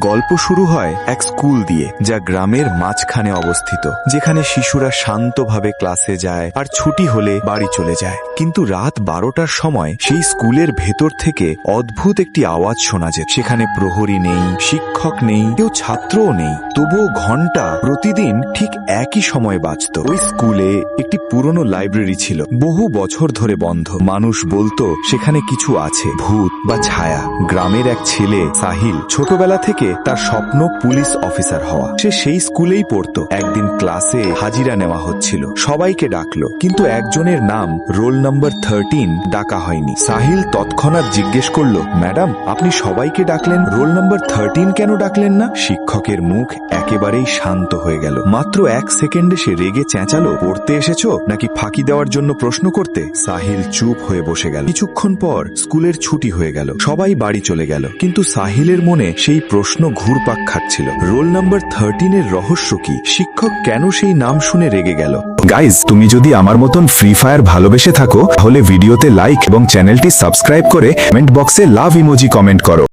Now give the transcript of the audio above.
গল্প শুরু হয় এক স্কুল দিয়ে, যা গ্রামের মাঝখানে অবস্থিত, যেখানে শিশুরা শান্তভাবে ক্লাসে যায় আর ছুটি হলে বাড়ি চলে যায়। কিন্তু রাত 12টার সময় সেই স্কুলের ভেতর থেকে অদ্ভুত একটি আওয়াজ শোনা যেত। সেখানে প্রহরী নেই, শিক্ষক নেই, কেউ ছাত্রও নেই, তবুও ঘন্টা প্রতিদিন ঠিক একই সময় বাজত। ওই স্কুলে একটি পুরনো লাইব্রেরি ছিল, বহু বছর ধরে বন্ধ। মানুষ বলতো সেখানে কিছু আছে, ভূত বা ছায়া। গ্রামের এক ছেলে সাহিল ছোটবেলা থেকে তার স্বপ্ন পুলিশ অফিসার হওয়া। সে সেই স্কুলেই পড়তো। একদিন ক্লাসে হাজিরা নেওয়া হচ্ছিল, সবাইকে ডাকলো, কিন্তু একজনের নাম রোল নাম্বার 13 ডাকা হয়নি। সাহিল তৎক্ষণাৎ জিজ্ঞেস করলো, ম্যাডাম আপনি সবাইকে ডাকলেন, রোল নাম্বার 13 কেন ডাকলেন না? শিক্ষকের মুখ একেবারেই শান্ত হয়ে গেল। মাত্র 1 সেকেন্ডে সে রেগে চেঁচালো, পড়তে এসেছো নাকি ফাঁকি দেওয়ার জন্য প্রশ্ন করতে? সাহিল চুপ হয়ে বসে গেল। কিছুক্ষণ পর স্কুলের ছুটি হয়ে গেল, সবাই বাড়ি চলে গেল, কিন্তু সাহিলের মনে সেই প্রশ্ন ঘুরপাক খাচ্ছিল, রোল নাম্বার 13 এর রহস্য কি? শিক্ষক কেন সেই নাম শুনে রেগে গেল? গাইজ, তুমি যদি আমার মতন ফ্রি ফায়ার ভালোবেসে থাকো তাহলে ভিডিওতে লাইক এবং চ্যানেলটি সাবস্ক্রাইব করে কমেন্ট বক্সে লাভ ইমোজি কমেন্ট করো।